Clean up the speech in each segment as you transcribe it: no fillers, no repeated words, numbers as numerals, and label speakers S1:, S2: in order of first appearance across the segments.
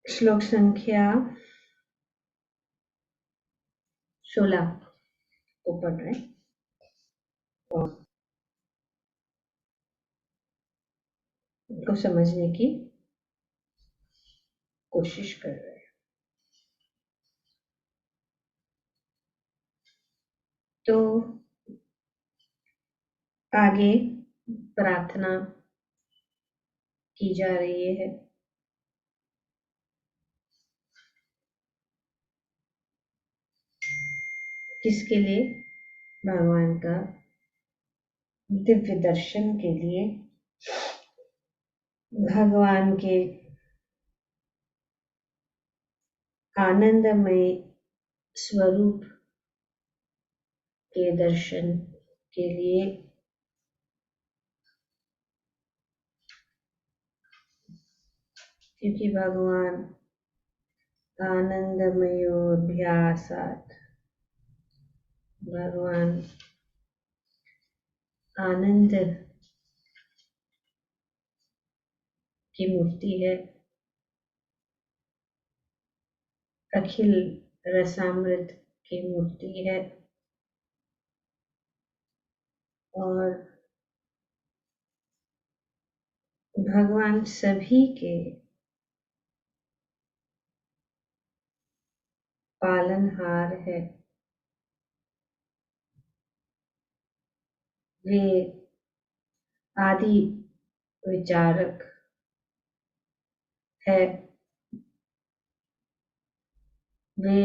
S1: श्लोक संख्या 16 को पढ़ रहे हैं और को समझने की कोशिश कर रहे हैं। तो आगे प्रार्थना की जा रही है। किसके लिए? भगवान का दिव्य दर्शन के लिए, भगवान के आनंदमय स्वरूप के दर्शन के लिए, क्योंकि भगवान आनंदमयोऽभ्यासात्, भगवान आनंद की मूर्ति है, अखिल रसामृत की मूर्ति है और भगवान सभी के पालनहार है। वे आदि विचारक है। वे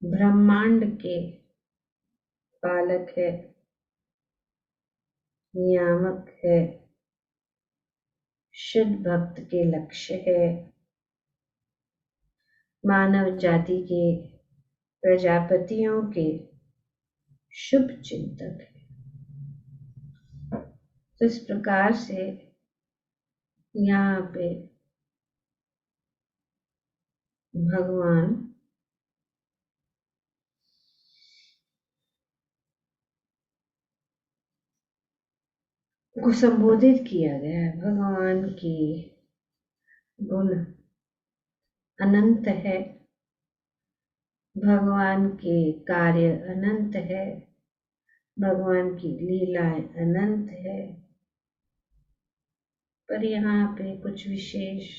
S1: ब्रह्मांड के पालक है, नियामक है, शुद्ध भक्त के लक्ष्य है, मानव जाति के प्रजापतियों के शुभ चिंतक है। तो इस प्रकार से यहाँ पे भगवान को संबोधित किया गया है। भगवान की गुण अनंत है, भगवान के कार्य अनंत है, भगवान की लीलाएं अनंत है, पर यहाँ पे कुछ विशेष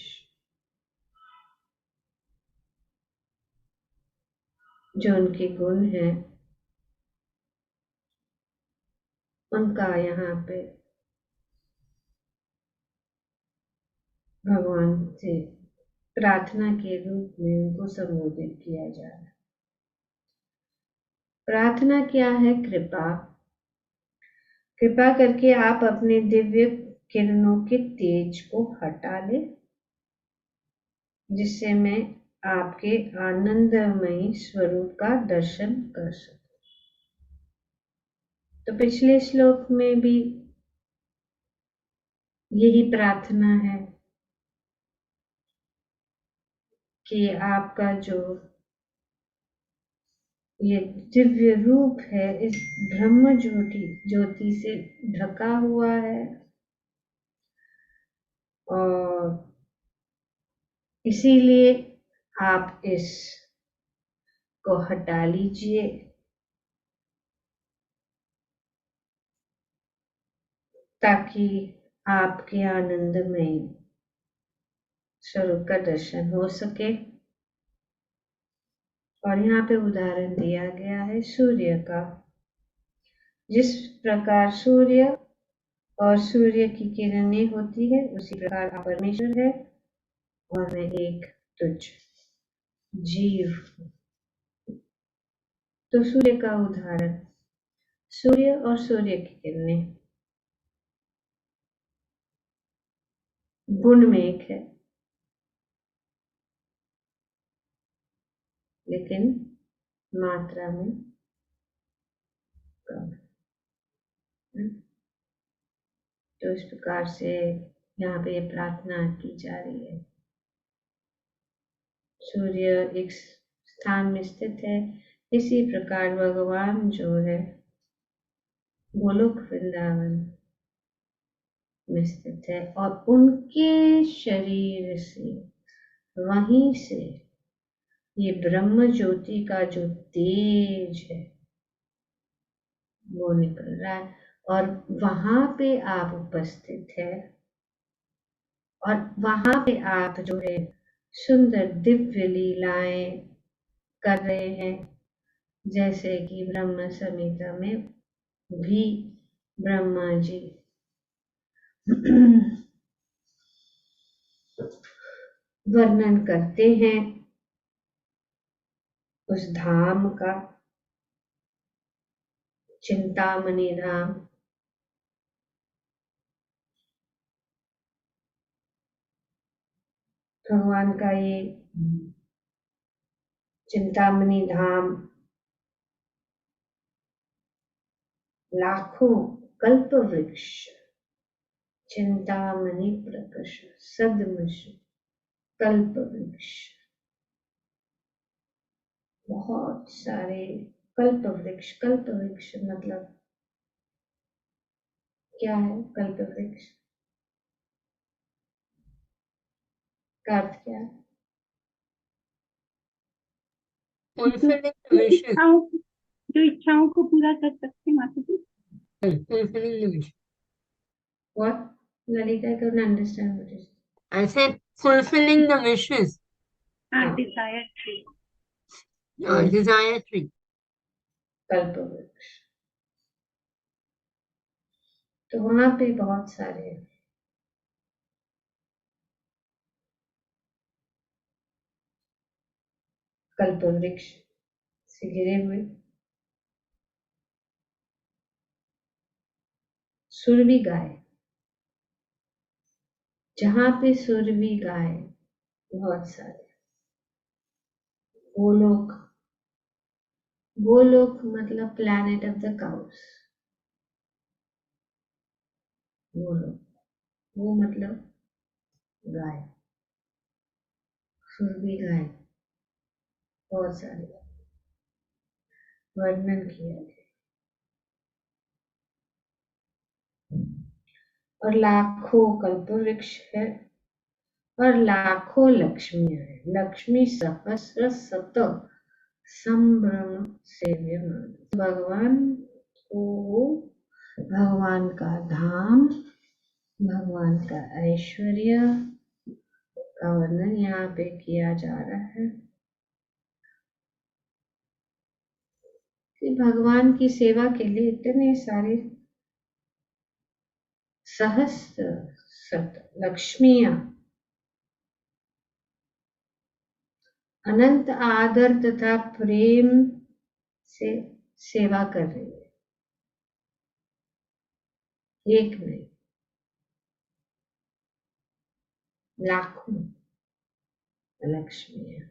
S1: जो उनके गुण हैं उनका यहाँ पे भगवान से प्रार्थना के रूप में उनको संबोधित किया जा रहा है। प्रार्थना क्या है? कृपा। कृपा करके आप अपने दिव्य किरणों के तेज को हटा ले, जिससे मैं आपके आनंदमयी स्वरूप का दर्शन कर सकूं। तो पिछले श्लोक में भी यही प्रार्थना है कि आपका जो ये दिव्य रूप है इस ब्रह्म ज्योति से ढका हुआ है और इसीलिए आप इस को हटा लीजिए ताकि आपके आनंदमय स्वरूप का दर्शन हो सके। और यहाँ पे उदाहरण दिया गया है सूर्य का। जिस प्रकार सूर्य और सूर्य की किरणें होती है उसी प्रकार आप परमेश्वर है और मैं एक तुच्छ जीव। तो सूर्य का उदाहरण, सूर्य और सूर्य की किरणें गुण में एक है, लेकिन मात्रा में कम है। तो इस प्रकार से यहाँ पे प्रार्थना की जा रही है। सूर्य एक स्थान में स्थित है, इसी प्रकार भगवान जो है गोलोक वृंदावन में स्थित है और उनके शरीर से, वहीं से ये ब्रह्म ज्योति का जो तेज है वो निकल रहा है और वहां पे आप उपस्थित है और वहां पे आप जो है सुंदर दिव्य लीलाएं कर रहे हैं, जैसे कि ब्रह्म संहिता में भी ब्रह्मा जी वर्णन करते हैं उस धाम का, चिंतामणि धाम। भगवान का ये चिंतामणि धाम लाखों कल्प वृक्ष, चिंतामणि प्रकश सदमश कल्प वृक्ष, बहुत सारे कल्प वृक्ष। कल्प वृक्ष मतलब क्या है? कल्प वृक्ष का अर्थ क्या है?
S2: जो इच्छाओं को पूरा कर सकते हैं माता जी।
S3: fulfilling the wish.
S1: What? Lalita, I couldn't understand what is.
S3: I said fulfilling the wishes.
S2: Desire tree,
S3: Desire tree.
S1: कल्प वृक्ष। तो वहां पे बहुत सारे कल्प वृक्ष से घिरे हुए सुरभि गाय, जहां पे सुरभि गाय बहुत सारे, गोलोक, गोलोक मतलब planet of the cows, Golok, वो मतलब गाय, सुरभि गाय, बहुत सारे वर्णन किया गया और लाखों कल्प वृक्ष है और लाखों लक्ष्मियां है। लक्ष्मी सहस्र शत संभ्रम सेव्यमान। भगवान को, भगवान का धाम, भगवान का ऐश्वर्य का वर्णन यहाँ पे किया जा रहा है कि भगवान की सेवा के लिए इतने सारे सहस्र शत लक्ष्मियां अनंत आदर तथा प्रेम से सेवा कर रही है। एक नहीं, लाखों लक्ष्मियां।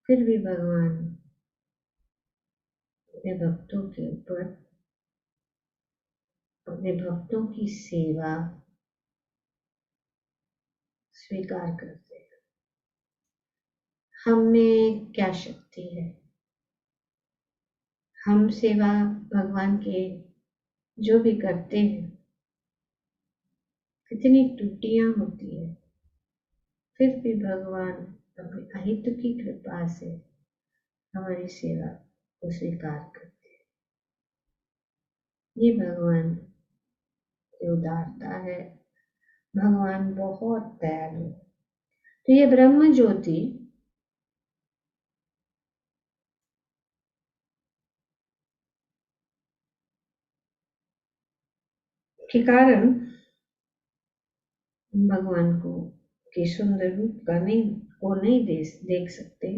S1: फिर भी भगवान अपने भक्तों के ऊपर, अपने भक्तों की सेवा स्वीकार करते हैं। हम में क्या शक्ति है? हम सेवा भगवान के जो भी करते हैं, कितनी त्रुटियां होती है, फिर भी भगवान अपनी अहित की कृपा से हमारी सेवा को स्वीकार करते हैं। ये भगवान की उदारता है। भगवान बहुत दयालु। तो ये ब्रह्म ज्योति के कारण भगवान को के सुंदर रूप का नहीं देख सकते,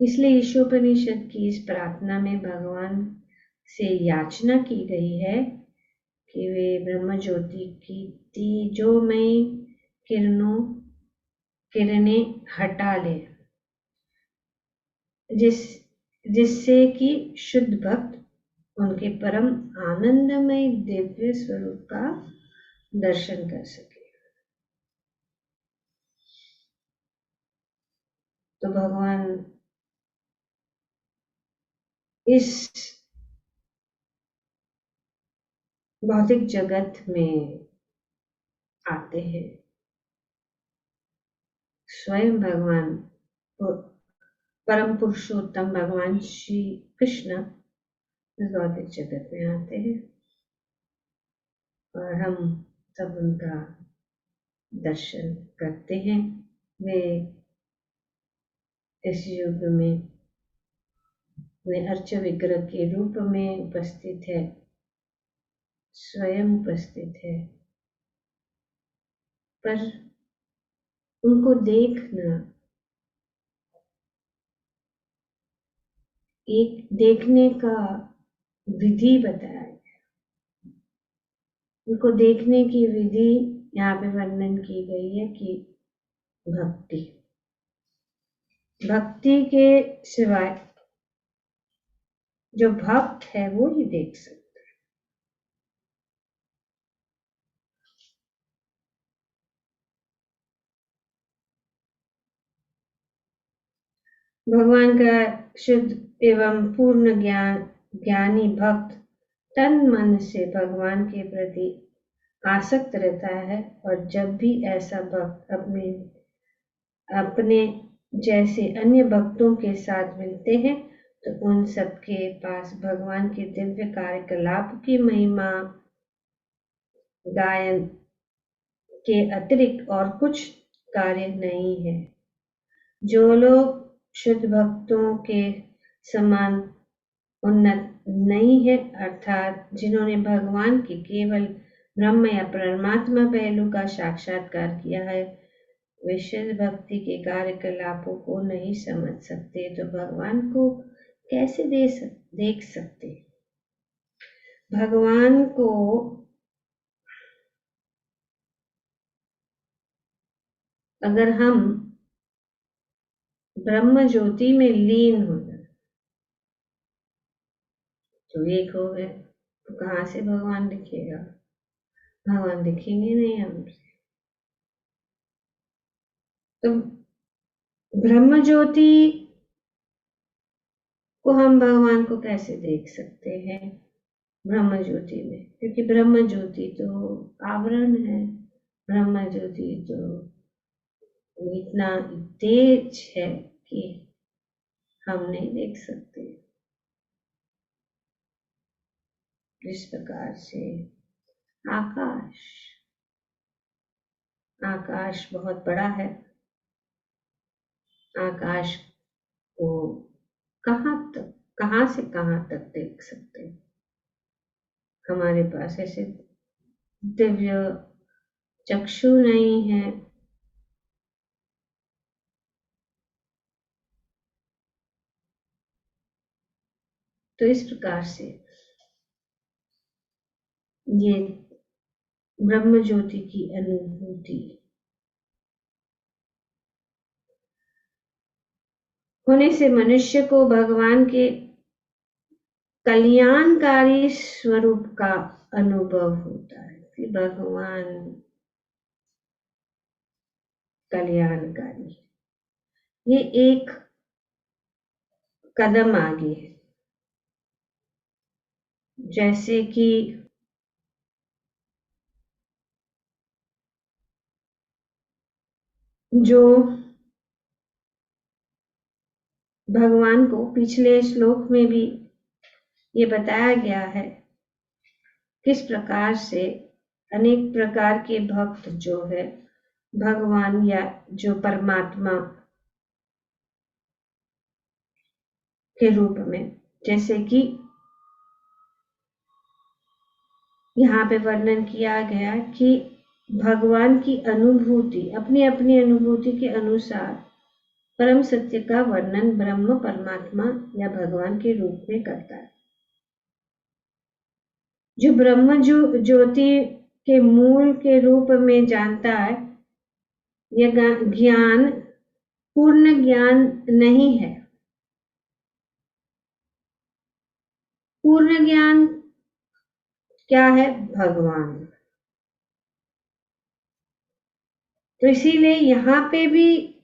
S1: इसलिए ईशोपनिषद की इस प्रार्थना में भगवान से याचना की गई है कि वे ब्रह्म ज्योति की तेजोमय किरणें हटा ले, जिससे कि शुद्ध भक्त उनके परम आनंदमय दिव्य स्वरूप का दर्शन कर सके। तो भगवान इस भौतिक जगत में आते हैं। स्वयं भगवान परम पुरुषोत्तम भगवान श्री कृष्ण इस भौतिक जगत में आते हैं और हम सब उनका दर्शन करते हैं। वे इस युग में वे अर्च विग्रह के रूप में उपस्थित है, स्वयं उपस्थित है, पर उनको देखना एक देखने का विधि बताया गया। उनको देखने की विधि यहाँ पे वर्णन की गई है कि भक्ति, भक्ति के सिवाय जो भक्त है वो ही देख सकता है। भगवान का शुद्ध एवं पूर्ण ज्ञानी भक्त तन मन से भगवान के प्रति आसक्त रहता है और जब भी ऐसा भक्त अपने जैसे अन्य भक्तों के साथ मिलते हैं तो उन सबके पास भगवान के दिव्य कार्यकलाप की महिमा गायन के अतिरिक्त और कुछ कार्य नहीं है। जो लोग शुद्ध भक्तों के समान उन्नत नहीं है, अर्थात जिन्होंने भगवान के केवल ब्रह्म या परमात्मा पहलू का साक्षात्कार किया है, वे शुद्ध भक्ति के कार्यकलापों को नहीं समझ सकते तो भगवान को कैसे देख सकते। भगवान को अगर हम ब्रह्म ज्योति में लीन हो जाए तो एक हो गए, तो कहाँ से भगवान दिखेगा? भगवान दिखेंगे नहीं हमसे। तो ब्रह्म ज्योति को हम भगवान को कैसे देख सकते हैं? ब्रह्म ज्योति में, क्योंकि ब्रह्म ज्योति तो आवरण है, ब्रह्म ज्योति तो इतना तेज है कि हम नहीं देख सकते। जिस प्रकार से आकाश बहुत बड़ा है, आकाश को कहाँ से कहाँ तक देख सकते हैं। हमारे पास ऐसे दिव्य चक्षु नहीं है, तो इस प्रकार से ये ब्रह्म ज्योति की अनुभूति होने से मनुष्य को भगवान के कल्याणकारी स्वरूप का अनुभव होता है कि भगवान कल्याणकारी, ये एक कदम आगे है। जैसे कि जो भगवान को पिछले श्लोक में भी ये बताया गया है, किस प्रकार से अनेक प्रकार के भक्त जो है भगवान या जो परमात्मा के रूप में, जैसे कि यहाँ पे वर्णन किया गया कि भगवान की अनुभूति अपनी अपनी अनुभूति के अनुसार परम सत्य का वर्णन ब्रह्म परमात्मा या भगवान के रूप में करता है। जो ब्रह्म ज्योति के मूल के रूप में जानता है, यह ज्ञान पूर्ण ज्ञान नहीं है। पूर्ण ज्ञान क्या है? भगवान। तो इसीलिए यहाँ पे भी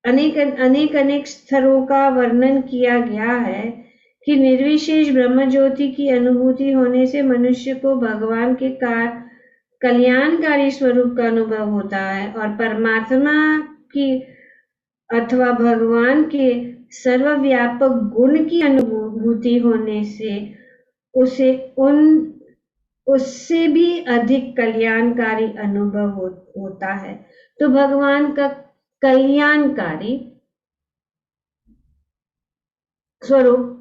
S1: अनेक स्तरों का वर्णन किया गया है कि निर्विशेष ब्रह्म ज्योति की अनुभूति होने से मनुष्य को भगवान के कल्याणकारी स्वरूप का अनुभव होता है, और परमात्मा की अथवा भगवान के सर्वव्यापक गुण की अनुभूति होने से उसे उससे भी अधिक कल्याणकारी अनुभव होता है। तो भगवान का कल्याणकारी स्वरूप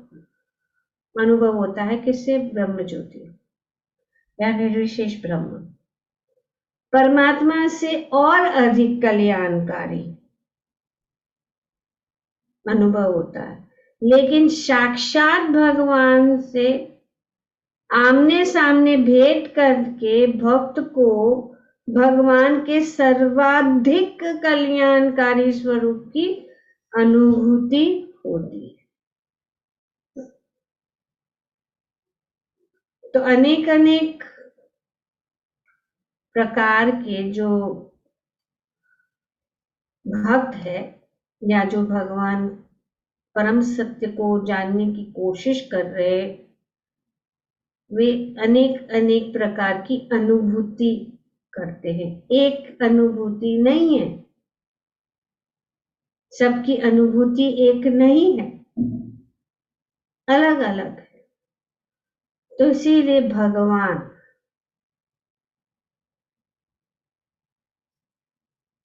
S1: अनुभव होता है किससे? ब्रह्म ज्योति या निर्विशेष ब्रह्म। परमात्मा से और अधिक कल्याणकारी अनुभव होता है, लेकिन साक्षात भगवान से आमने सामने भेंट करके भक्त को भगवान के सर्वाधिक कल्याणकारी स्वरूप की अनुभूति होती है। तो अनेक अनेक प्रकार के जो भक्त है या जो भगवान परम सत्य को जानने की कोशिश कर रहे, वे अनेक अनेक प्रकार की अनुभूति करते हैं। एक अनुभूति नहीं है, सबकी अनुभूति एक नहीं है, अलग अलग है। तो इसीलिए भगवान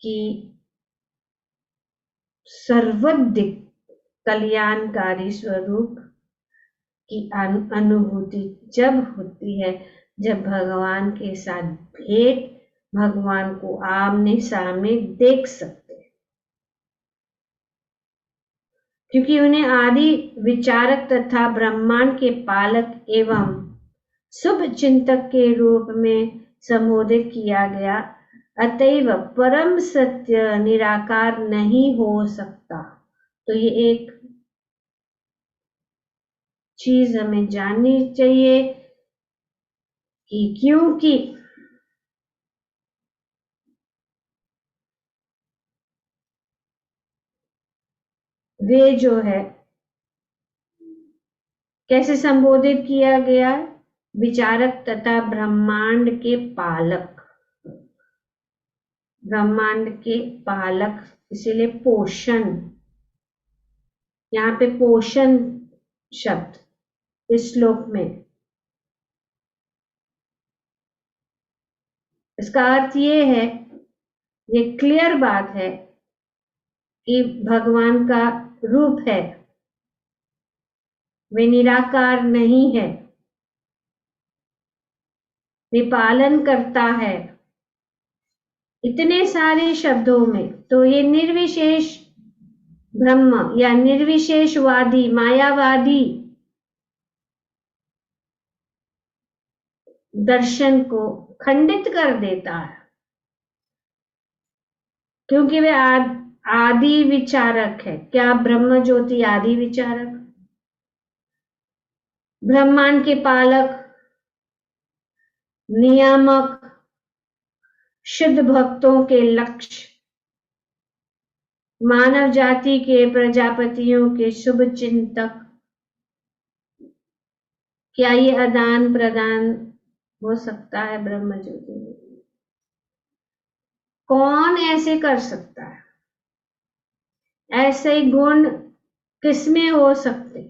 S1: की सर्वाधिक कल्याणकारी स्वरूप की अनुभूति जब होती है, जब भगवान के साथ भेंट, भगवान को आमने सामने देख सकते हैं, क्योंकि उन्हें आदि विचारक तथा ब्रह्मांड के पालक एवं शुभ चिंतक के रूप में संबोधित किया गया। अतएव परम सत्य निराकार नहीं हो सकता। तो ये एक चीज हमें जाननी चाहिए कि क्योंकि वे जो है कैसे संबोधित किया गया? विचारक तथा ब्रह्मांड के पालक। ब्रह्मांड के पालक, इसीलिए पोषण, यहाँ पे पोषण शब्द इस श्लोक में, इसका अर्थ ये है, ये क्लियर बात है कि भगवान का रूप है, वे निराकार नहीं है, वे पालन करता है। इतने सारे शब्दों में तो ये निर्विशेष ब्रह्म या निर्विशेषवादी मायावादी दर्शन को खंडित कर देता है, क्योंकि वे आदि विचारक है। क्या ब्रह्म ज्योति आदि विचारक, ब्रह्मांड के पालक, नियामक, शुद्ध भक्तों के लक्ष्य, मानव जाति के प्रजापतियों के शुभ चिंतक, क्या ये आदान प्रदान हो सकता है ब्रह्म ज्योति में? कौन ऐसे कर सकता है? ऐसे गुण किसमें हो सकते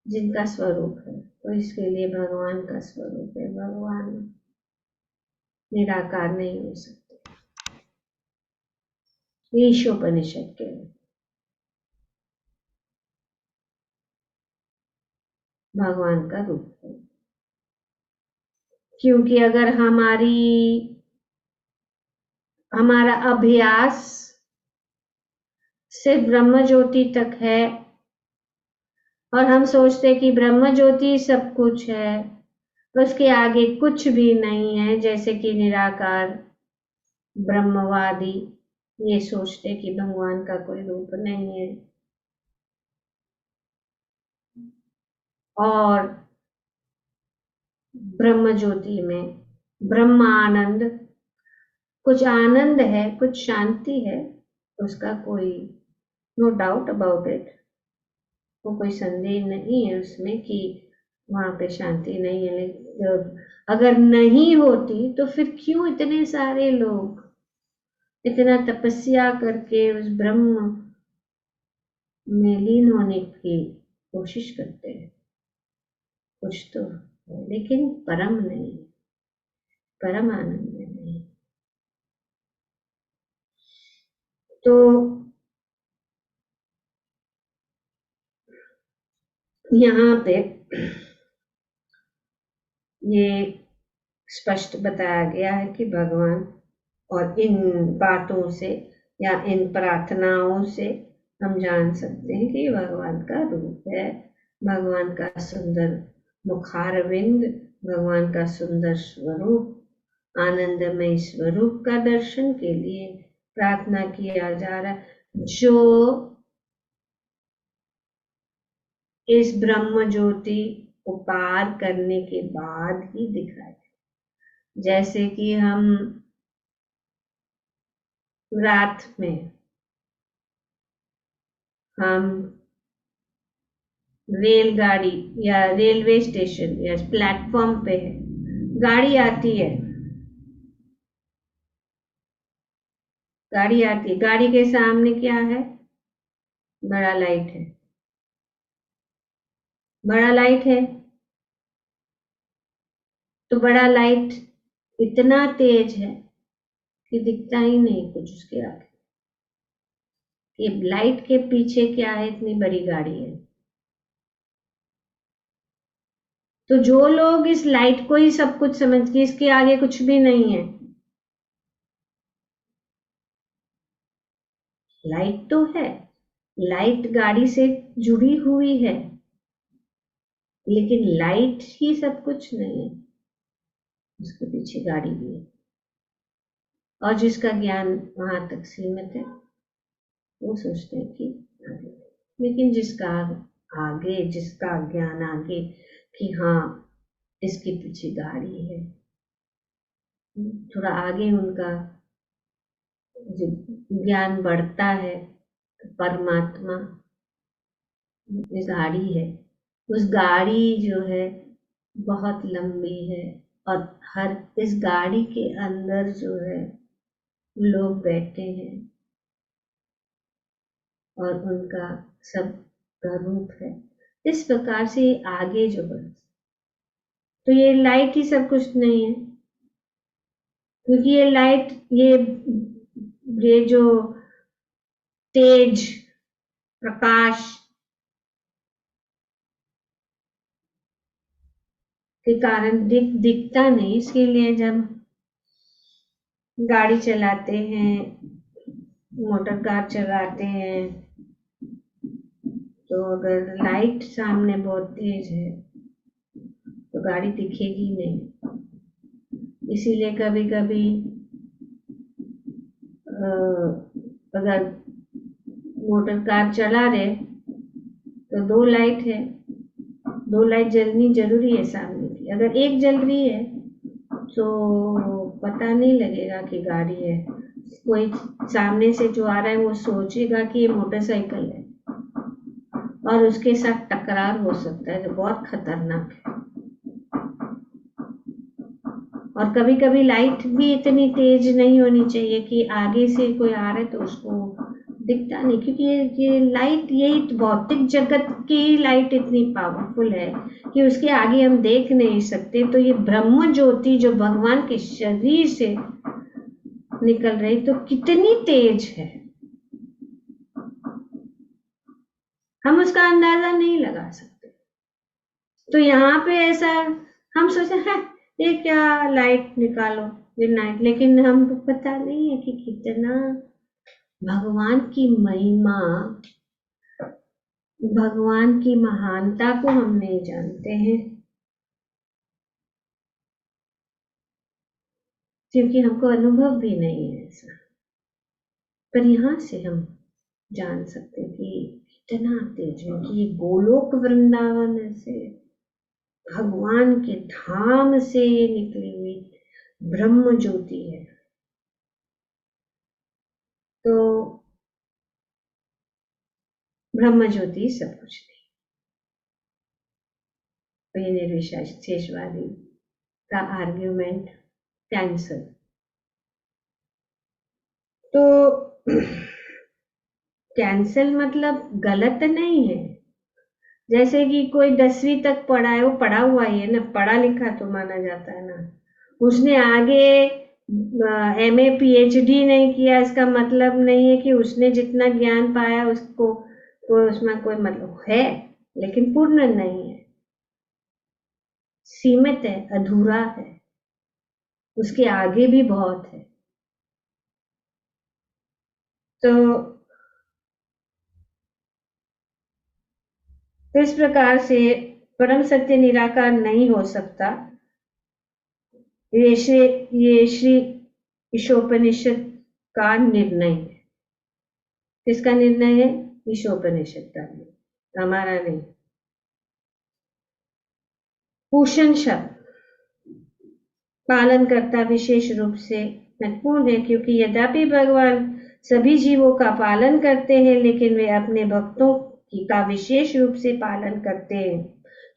S1: जिनका स्वरूप है? तो इसके लिए भगवान का स्वरूप है, भगवान निराकार नहीं हो सकते। ईशोपनिषद के भगवान का रूप है, क्योंकि अगर हमारा अभ्यास सिर्फ ब्रह्म ज्योति तक है और हम सोचते कि ब्रह्म ज्योति सब कुछ है, उसके आगे कुछ भी नहीं है, जैसे कि निराकार ब्रह्मवादी ये सोचते कि भगवान का कोई रूप नहीं है, और ब्रह्म ज्योति में ब्रह्म आनंद, कुछ आनंद है, कुछ शांति है, उसका कोई नो डाउट अबाउट इट, को कोई संदेह नहीं है उसमें कि वहां पे शांति नहीं है, लेकिन अगर नहीं होती तो फिर क्यों इतने सारे लोग इतना तपस्या करके उस ब्रह्म में लीन होने की कोशिश करते हैं? कुछ तो है, लेकिन परम नहीं, परम आनंद में नहीं। तो यहाँ पे ये स्पष्ट बताया गया है कि भगवान, और इन बातों से या इन प्रार्थनाओं से हम जान सकते हैं कि भगवान का रूप है, भगवान का सुंदर मुखारविंद, भगवान का सुंदर स्वरूप, आनंदमय स्वरूप का दर्शन के लिए प्रार्थना किया जा रहा है, जो इस ब्रह्म ज्योति को पार करने के बाद ही दिखाए। जैसे कि हम रात में हम रेलगाड़ी या रेलवे स्टेशन या प्लेटफॉर्म पे है, गाड़ी आती है, गाड़ी के सामने क्या है? बड़ा लाइट है, बड़ा लाइट है। तो बड़ा लाइट इतना तेज है कि दिखता ही नहीं कुछ उसके आगे। ये लाइट के पीछे क्या है? इतनी बड़ी गाड़ी है। तो जो लोग इस लाइट को ही सब कुछ समझ के इसके आगे कुछ भी नहीं है, लाइट तो है, लाइट गाड़ी से जुड़ी हुई है, लेकिन लाइट ही सब कुछ नहीं है, उसके पीछे गाड़ी भी है। और जिसका ज्ञान वहां तक सीमित है वो सोचते हैं कि आगे, लेकिन जिसका ज्ञान आगे कि हाँ इसके पीछे गाड़ी है, थोड़ा आगे उनका ज्ञान बढ़ता है, तो परमात्मा इस गाड़ी है, उस गाड़ी जो है बहुत लंबी है, और हर इस गाड़ी के अंदर जो है लोग बैठे हैं और उनका सब का रूप है। इस प्रकार से ये आगे जो बढ़, तो ये लाइट ही सब कुछ नहीं है, क्योंकि ये लाइट ये जो तेज प्रकाश के कारण दिखता नहीं। इसके लिए जब गाड़ी चलाते हैं, मोटर कार चलाते हैं, तो अगर लाइट सामने बहुत तेज है तो गाड़ी दिखेगी नहीं। इसीलिए कभी कभी अगर मोटर कार चला रहे तो दो लाइट है, दो लाइट जलनी जरूरी है सामने की। अगर एक जल रही है तो पता नहीं लगेगा कि गाड़ी है, कोई सामने से जो आ रहा है वो सोचेगा कि ये मोटरसाइकिल है और उसके साथ टकरार हो सकता है, जो बहुत खतरनाक है। और कभी कभी लाइट भी इतनी तेज नहीं होनी चाहिए कि आगे से कोई आ रहा है तो उसको दिखता नहीं, क्योंकि ये लाइट, यही भौतिक जगत की लाइट इतनी पावरफुल है कि उसके आगे हम देख नहीं सकते। तो ये ब्रह्म ज्योति जो भगवान के शरीर से निकल रही तो कितनी तेज है, हम उसका अंदाजा नहीं लगा सकते। तो यहाँ पे ऐसा हम सोचे हैं ये क्या लाइट निकालो गुड नाइट, लेकिन हमको पता नहीं है कि कितना भगवान की महिमा, भगवान की महानता को हम नहीं जानते हैं, क्योंकि हमको अनुभव भी नहीं है ऐसा। पर यहाँ से हम जान सकते हैं कि कितना तेज है, कि ये गोलोक वृंदावन से भगवान के धाम से निकली हुई ब्रह्म ज्योति है। तो ब्रह्म ज्योति सब कुछ नहीं, ये निर्विशेषवादी का आर्ग्यूमेंट कैंसल। तो कैंसल मतलब गलत नहीं है। जैसे कि कोई 10वीं तक पढ़ा है, वो पढ़ा हुआ ही है ना, पढ़ा लिखा तो माना जाता है ना। उसने आगे MA PhD नहीं किया, इसका मतलब नहीं है कि उसने जितना ज्ञान पाया उसको उसमें कोई मतलब है, लेकिन पूर्ण नहीं है, सीमित है, अधूरा है, उसके आगे भी बहुत है। तो इस प्रकार से परम सत्य निराकार नहीं हो सकता। ये श्री ईशोपनिषद का निर्णय है। किसका निर्णय है? ईशोपनिषद का, हमारा नहीं। पूषण शब्द पालन करता विशेष रूप से महत्वपूर्ण है, क्योंकि यद्यपि भगवान सभी जीवों का पालन करते हैं, लेकिन वे अपने भक्तों का विशेष रूप से पालन करते हैं।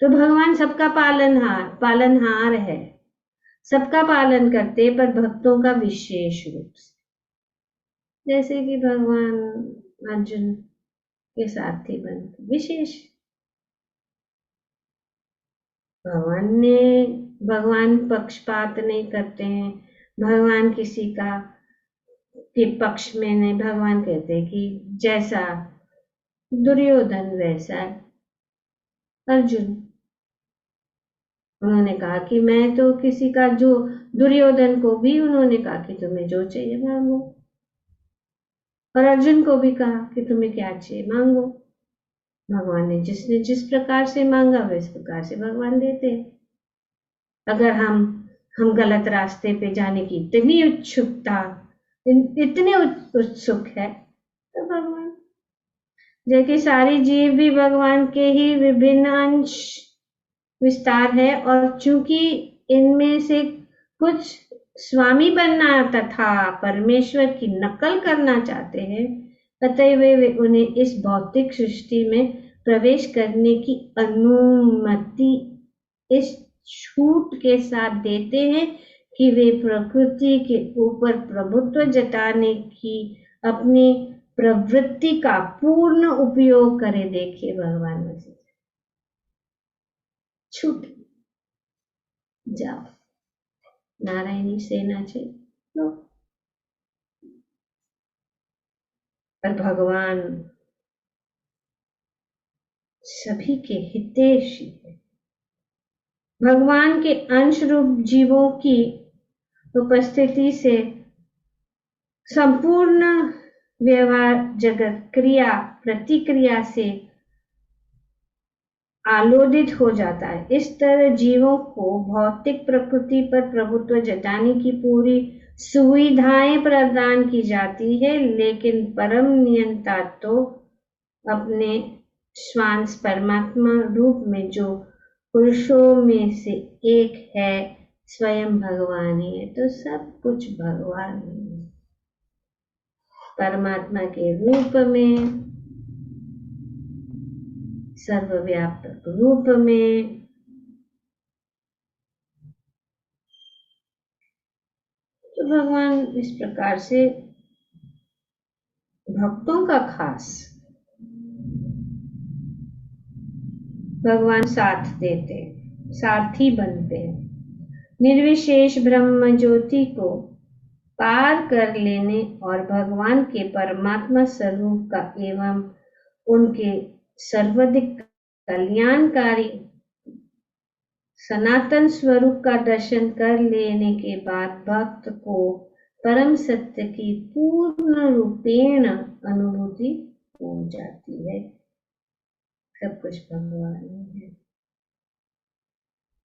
S1: तो भगवान सबका पालनहार है, सबका पालन करते हैं, पर भक्तों का विशेष रूप से। जैसे कि भगवान अर्जुन के साथी बनते विशेष, भगवान पक्षपात नहीं करते हैं, भगवान किसी का के पक्ष में नहीं। भगवान कहते हैं कि जैसा दुर्योधन वैसा अर्जुन। उन्होंने कहा कि मैं तो किसी का, जो दुर्योधन को भी उन्होंने कहा कि तुम्हें जो चाहिए मांगो, और अर्जुन को भी कहा कि तुम्हें क्या चाहिए मांगो। भगवान ने जिसने जिस प्रकार से मांगा वैस प्रकार से भगवान देते हैं। अगर हम गलत रास्ते पे जाने की इतनी उत्सुकता, इतने उत्सुक है, तो भगवान, जबकि सारी जीव भी भगवान के ही विभिन्न अंश विस्तार है, और चूंकि इनमें से कुछ स्वामी बनना तथा परमेश्वर की नकल करना चाहते हैं, अतः वे उन्हें इस भौतिक सृष्टि में प्रवेश करने की अनुमति इस छूट के साथ देते हैं कि वे प्रकृति के ऊपर प्रभुत्व जताने की अपनी प्रवृत्ति का पूर्ण उपयोग करे। देखिए भगवान मसीह, छूट जाओ, नारायणी सेना से लो। पर भगवान सभी के हितैषी है। भगवान के अंश रूप जीवों की उपस्थिति से संपूर्ण व्यवहार जगत क्रिया प्रतिक्रिया से आलोदित हो जाता है। इस तरह जीवों को भौतिक प्रकृति पर प्रभुत्व जताने की पूरी सुविधाएं प्रदान की जाती है, लेकिन परम नियंता तो अपने श्वांस परमात्मा रूप में, जो पुरुषों में से एक है, स्वयं भगवान ही है। तो सब कुछ भगवान ही है, परमात्मा के रूप में, सर्वव्यापक रूप में। तो भगवान इस प्रकार से भक्तों का खास भगवान साथ देते, साथी बनते हैं। निर्विशेष ब्रह्म ज्योति को पार कर लेने और भगवान के परमात्मा स्वरूप का एवं उनके सर्वाधिक कल्याणकारी सनातन स्वरूप का दर्शन कर लेने के बाद भक्त को परम सत्य की पूर्ण रूपेण अनुभूति हो जाती है। सब कुछ भगवान है।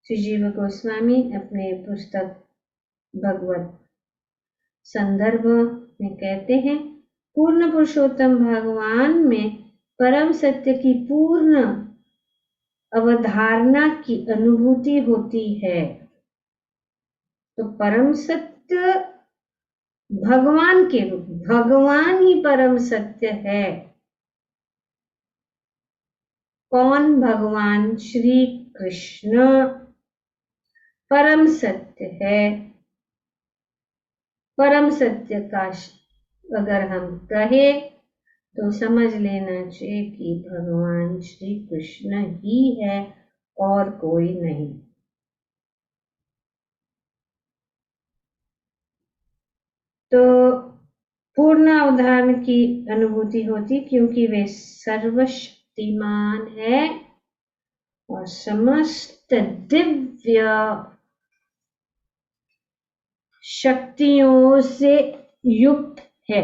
S1: श्री जीव गोस्वामी अपने पुस्तक भगवत संदर्भ में कहते हैं, पूर्ण पुरुषोत्तम भगवान में परम सत्य की पूर्ण अवधारणा की अनुभूति होती है। तो परम सत्य भगवान के रूप, भगवान ही परम सत्य है। कौन? भगवान श्री कृष्ण परम सत्य है। परम सत्य का अगर हम कहें तो समझ लेना चाहिए कि भगवान श्री कृष्ण ही है और कोई नहीं। तो पूर्ण अवधारण की अनुभूति होती क्योंकि वे सर्वशक्तिमान है और समस्त दिव्य शक्तियों से युक्त है।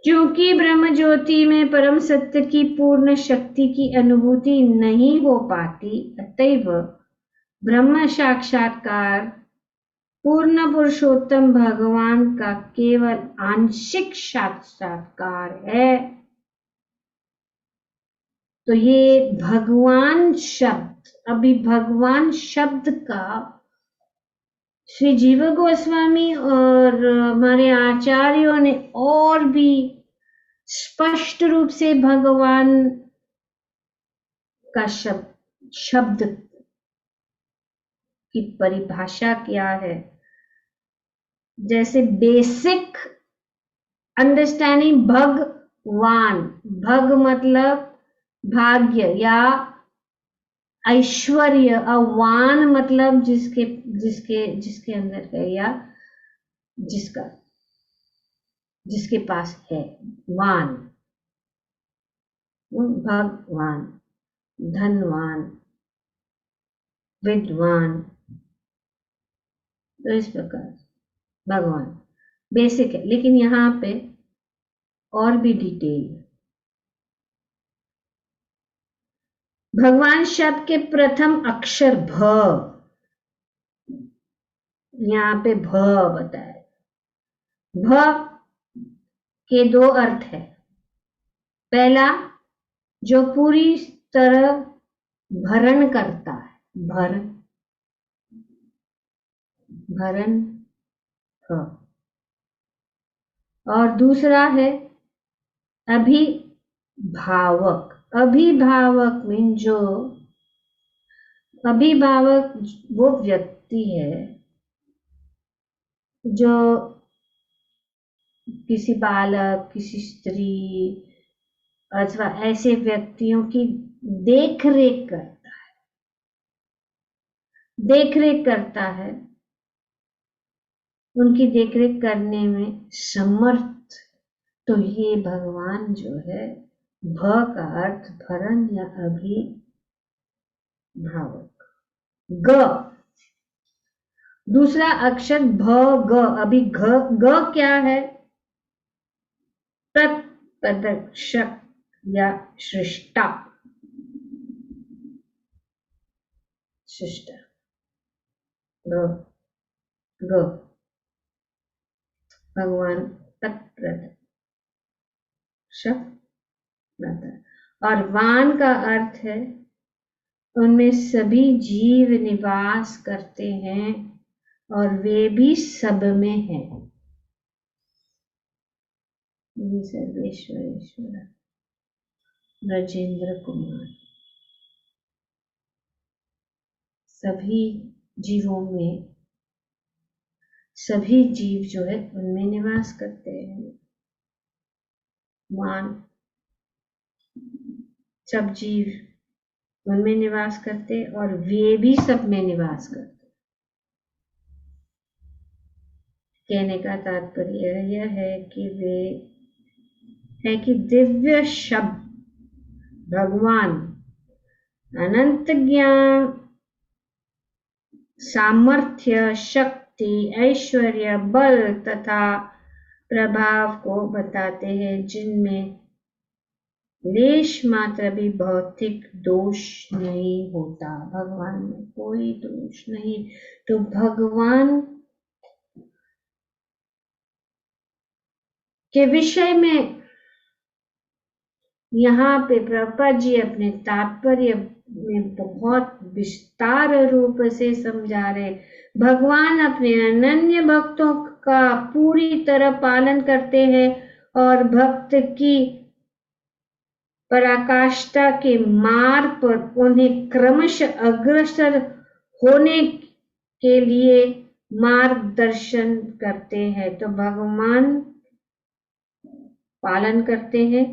S1: क्योंकि ब्रह्म ज्योति में परम सत्य की पूर्ण शक्ति की अनुभूति नहीं हो पाती, अतएव ब्रह्म साक्षात्कार पूर्ण पुरुषोत्तम भगवान का केवल आंशिक साक्षात्कार है। तो ये भगवान शब्द, अभी भगवान शब्द का श्री जीव गोस्वामी और हमारे आचार्यों ने और भी स्पष्ट रूप से भगवान का शब्द की परिभाषा किया है। जैसे बेसिक अंडरस्टैंडिंग भगवान, भग मतलब भाग्य या ऐश्वर्य, अवान मतलब जिसके जिसके जिसके अंदर है या जिसके पास है, वान, भगवान, धनवान, विद्वान। तो इस प्रकार भगवान बेसिक है, लेकिन यहाँ पे और भी डिटेल है। भगवान शब्द के प्रथम अक्षर भ, यहाँ पे भ बताया। भ के दो अर्थ है। पहला, जो पूरी तरह भरण करता है, भरण भ। और दूसरा है अभिभावक। अभिभावक मीन जो अभिभावक वो व्यक्ति है जो किसी बालक, किसी स्त्री अथवा ऐसे व्यक्तियों की देखरेख करता है, देखरेख करता है, उनकी देखरेख करने में समर्थ। तो ये भगवान जो है, भ का अर्थ भरण या अभिभावक। ग, दूसरा अक्षर भ ग। अभी ग क्या है? तत्प्रदर्शक या सृष्टा, सृष्टा। ग भगवान तत्प्रदर्शक और वान का अर्थ है उनमें सभी जीव निवास करते हैं और वे भी सब में हैं। सर्वेश्वरेश्वर ब्रजेंद्र कुमार सभी जीवों में, सभी जीव जो है उनमें निवास करते हैं। मान, सब जीव उनमें निवास करते और वे भी सब में निवास करते। कहने का तात्पर्य यह है कि दिव्य शब्द भगवान अनंत ज्ञान, सामर्थ्य, शक्ति, ऐश्वर्य, बल तथा प्रभाव को बताते हैं जिनमें लेश मात्र भी भौतिक दोष नहीं होता। भगवान में कोई दोष नहीं। तो भगवान के विषय में यहाँ पे प्रभुपाद जी अपने तात्पर्य में बहुत विस्तार रूप से समझा रहे। भगवान अपने अनन्य भक्तों का पूरी तरह पालन करते हैं और भक्त की पराकाष्ठा के मार्ग पर उन्हें क्रमशः अग्रसर होने के लिए मार्गदर्शन करते हैं। तो भगवान पालन करते हैं,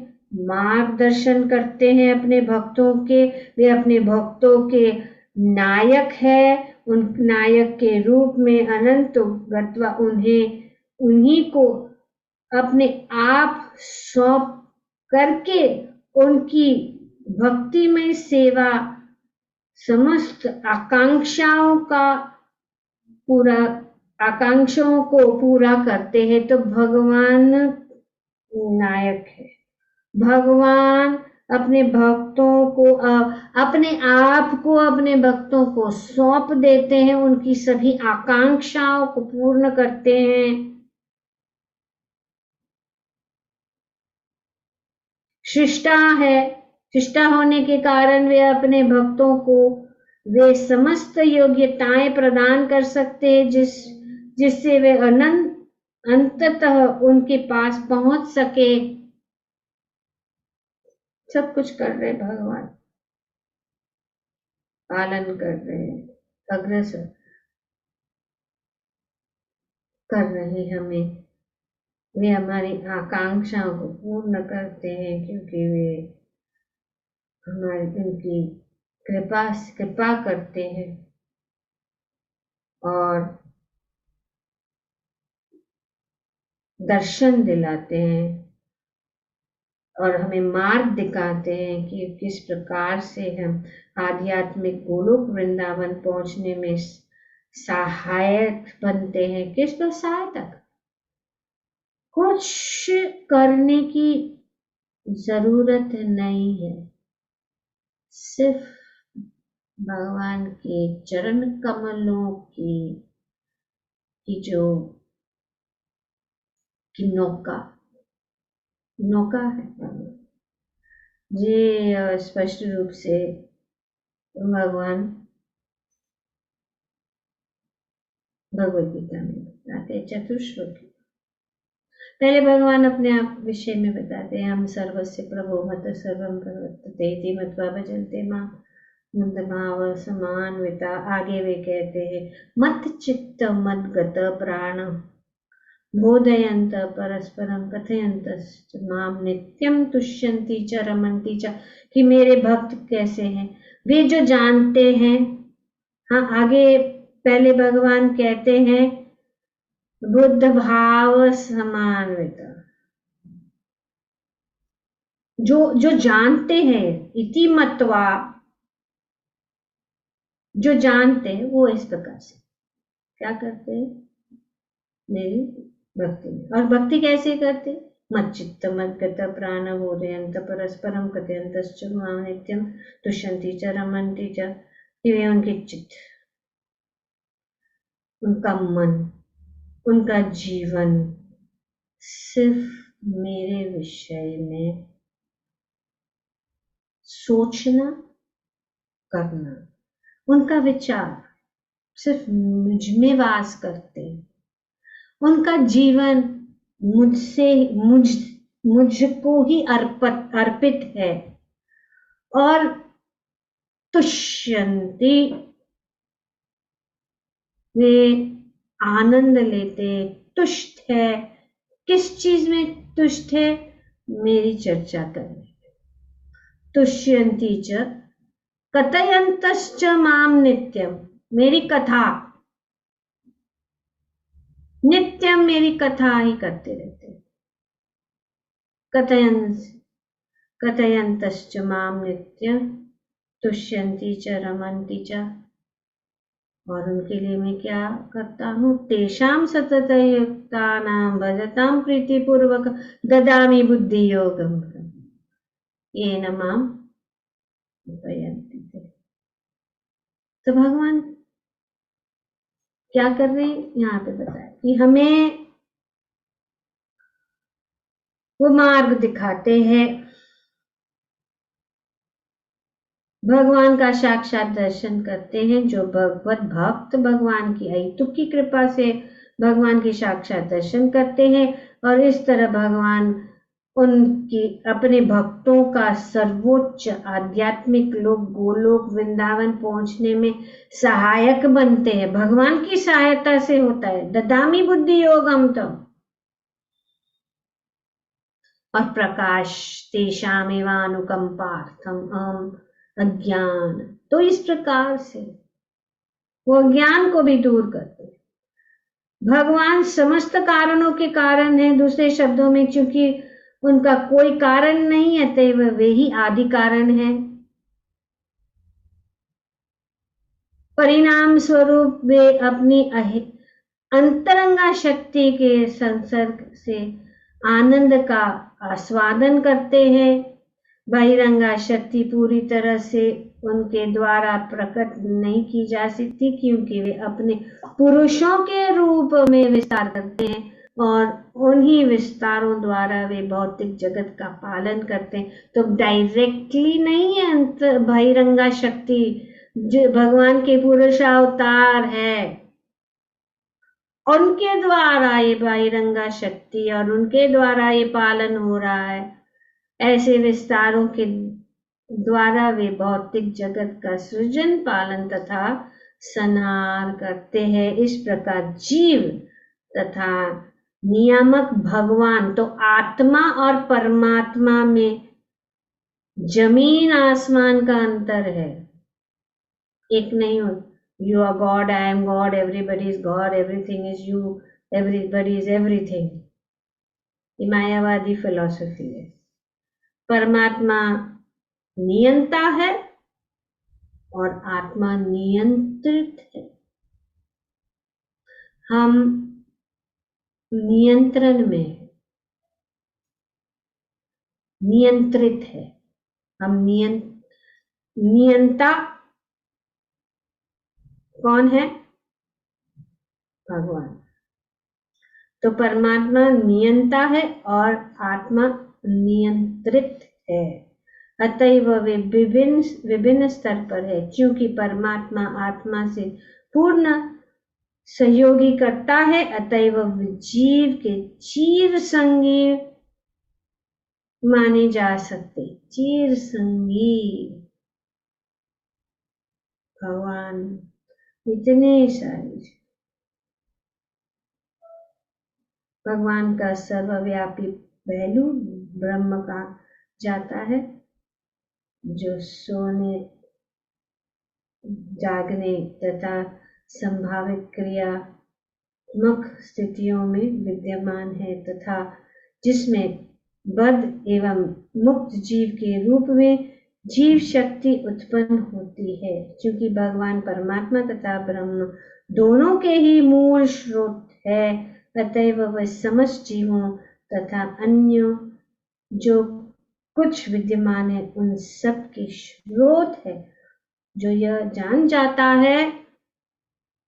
S1: मार्गदर्शन करते हैं अपने भक्तों के। वे अपने भक्तों के नायक है। उन नायक के रूप में अनंत गत्वा उन्हीं को अपने आप सौंप करके उनकी भक्तिमय सेवा समस्त आकांक्षाओं को पूरा करते हैं। तो भगवान नायक है। भगवान अपने भक्तों को अपने आप को अपने भक्तों को सौंप देते हैं, उनकी सभी आकांक्षाओं को पूर्ण करते हैं। शिष्टा होने के कारण वे अपने भक्तों को वे समस्त योग्यताएं प्रदान कर सकते हैं जिससे वे अंततः उनके पास पहुंच सके। सब कुछ कर रहे भगवान, पालन कर रहे हैं, अग्रसर कर रहे हमें। वे हमारी आकांक्षाओं को पूर्ण करते हैं क्योंकि वे हमारी उनकी कृपा करते हैं और दर्शन दिलाते हैं और हमें मार्ग दिखाते हैं कि किस प्रकार से हम आध्यात्मिक गोलोक वृंदावन पहुंचने में सहायक बनते हैं। किस पर सहायता? कुछ करने की जरूरत नहीं है, सिर्फ भगवान के चरण कमलों की जो की नौका है। ये स्पष्ट रूप से भगवान भगवद गीता में बताते हैं। चतुश्लोकी पहले भगवान अपने आप विषय में बताते हैं, हम सर्वस्य प्रभो मत सर्वम प्रवर्तते इति मत्वा भजन्ते मां मुग्धभाव समान्विता। आगे वे कहते हैं, मत चित्त मद्गत प्राण बोधयन्त परस्परम कथयन्तश्च माम नित्यं तुष्यन्ति च रमन्ति च। कि मेरे भक्त कैसे हैं? वे जो जानते हैं। हाँ, आगे पहले भगवान कहते हैं बुद्ध भाव समान्वित, जो जानते हैं, इति मत्वा, जो जानते हैं वो इस प्रकार से क्या करते हैं? मेरी भक्ति में। और भक्ति कैसे करते? मच्चित्त मद्गत प्राण बोधयन्त परस्परम कथयन्तश्च मां नित्यं तुष्यन्ति च रमन्ति च। वे उनके चित्त, उनका मन, उनका जीवन सिर्फ मेरे विषय में सोचना करना, उनका विचार सिर्फ मुझ में वास करते हैं। उनका जीवन मुझको ही अर्पित है। और तुष्यन्ति, वे आनंद लेते, तुष्ट है। किस चीज में तुष्ट है? मेरी चर्चा करने। तुष्यन्ति च कथयन्तश्च माम नित्यम, मेरी कथा, नित्यम मेरी कथा ही करते रहते। कथयन्तश्च माम नित्यम तुष्यन्ति च रमन्ति च। और उनके लिए मैं क्या करता हूँ? तेषां सततयुक्तानां भजतां प्रीतिपूर्वक ददामि बुद्धि योगम येन मां उपयन्ति। तो भगवान क्या कर रहे हैं? यहाँ पे बताया कि हमें वो मार्ग दिखाते हैं। भगवान का साक्षात दर्शन करते हैं। जो भगवत भक्त भगवान की अहेतुक की कृपा से भगवान की साक्षात दर्शन करते हैं और इस तरह भगवान उनकी अपने भक्तों का सर्वोच्च आध्यात्मिक लोक गोलोक वृंदावन पहुंचने में सहायक बनते हैं। भगवान की सहायता से होता है। ददामी बुद्धि योगम तो और प्रकाश तेषामेवानुकंपार्थम अहम अज्ञान, तो इस प्रकार से वो ज्ञान को भी दूर करते हैं। भगवान समस्त कारणों के कारण है। दूसरे शब्दों में क्योंकि उनका कोई कारण नहीं है तो वे ही आदि कारण है। परिणाम स्वरूप वे अपनी अंतरंगा शक्ति के संसर्ग से आनंद का आस्वादन करते हैं। बहिरंगा शक्ति पूरी तरह से उनके द्वारा प्रकट नहीं की जा सकती क्योंकि वे अपने पुरुषों के रूप में विस्तार करते हैं और उन्हीं विस्तारों द्वारा वे भौतिक जगत का पालन करते हैं। तो डायरेक्टली नहीं है बहिरंगा शक्ति, जो भगवान के पुरुषावतार है, उनके द्वारा ये बहिरंगा शक्ति और उनके द्वारा ये पालन हो रहा है। ऐसे विस्तारों के द्वारा वे भौतिक जगत का सृजन पालन तथा संहार करते हैं। इस प्रकार जीव तथा नियामक भगवान, तो आत्मा और परमात्मा में जमीन आसमान का अंतर है। एक नहीं हो, you are God, I am God, everybody is God, everything is you, everybody is everything. ये मायावादी फिलॉसफी है। परमात्मा नियंता है और आत्मा नियंत्रित है। हम नियंत्रण में है, नियंत्रित है। हम नियंता कौन है? भगवान। तो परमात्मा नियंता है और आत्मा नियंत्रित है। अतएव वे विभिन्न स्तर पर है। क्योंकि परमात्मा आत्मा से पूर्ण सहयोगी करता है, अतएव जीव के चिर संगी माने जा सकते। चिर संगी भगवान इतने सारे, भगवान का सर्वव्यापी पहलू ब्रह्म का जाता है, जो सोने, जागने तथा संभावित क्रियात्मक स्थितियों में विद्यमान है तथा जिसमें बद्ध एवं मुक्त जीव के रूप में जीव शक्ति उत्पन्न होती है। क्योंकि भगवान परमात्मा तथा ब्रह्म दोनों के ही मूल स्रोत है, अतएव वह समस्त जीवों तथा अन्यों जो कुछ विद्यमान है उन सब के स्रोत है। जो यह जान जाता है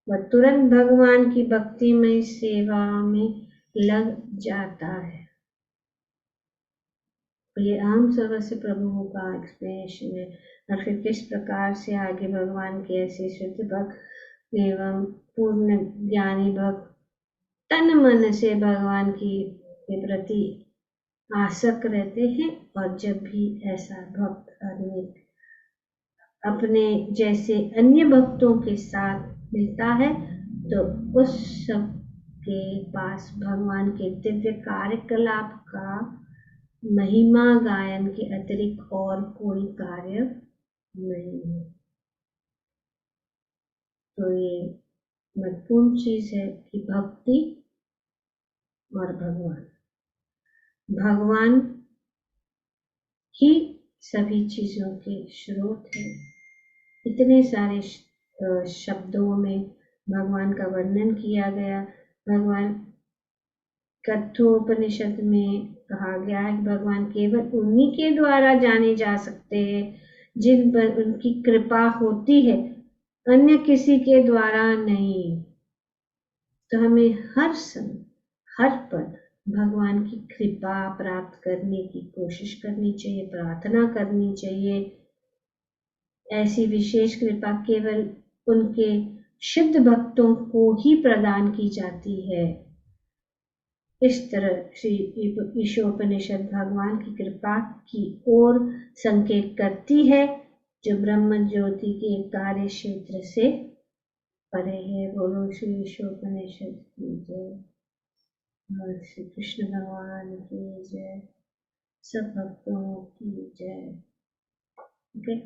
S1: वह तुरंत भगवान की भक्तिमय सेवा में लग जाता है। ये अहम सर्वस्व प्रभु का एक्सप्लेनेशन है। और फिर किस प्रकार से आगे भगवान के ऐसे शुद्ध भक्त एवं पूर्ण ज्ञानी भक्त तन मन से भगवान के प्रति आसक्त रहते हैं। और जब भी ऐसा भक्त आदमी अपने जैसे अन्य भक्तों के साथ मिलता है तो उस सब के पास भगवान के दिव्य कार्यकलाप का महिमा गायन के अतिरिक्त और कोई कार्य नहीं है। तो ये महत्वपूर्ण चीज है कि भक्ति और भगवान ही सभी चीजों के स्रोत है। इतने सारे शब्दों में भगवान का वर्णन किया गया। भगवान कठोपनिषद में कहा गया है कि भगवान केवल उन्हीं के द्वारा जाने जा सकते हैं जिन पर उनकी कृपा होती है, अन्य किसी के द्वारा नहीं। तो हमें हर समय हर पल भगवान की कृपा प्राप्त करने की कोशिश करनी चाहिए, प्रार्थना करनी चाहिए। ऐसी विशेष कृपा केवल उनके शुद्ध भक्तों को ही प्रदान की जाती है। इस तरह श्री ईशोपनिषद भगवान की कृपा की ओर संकेत करती है, जो ब्रह्म ज्योति के कार्य क्षेत्र से परे है। बोलो श्री ईशोपनिषद की जय। और श्री कृष्ण भगवान की जय। सब भक्तों की जय। ओके।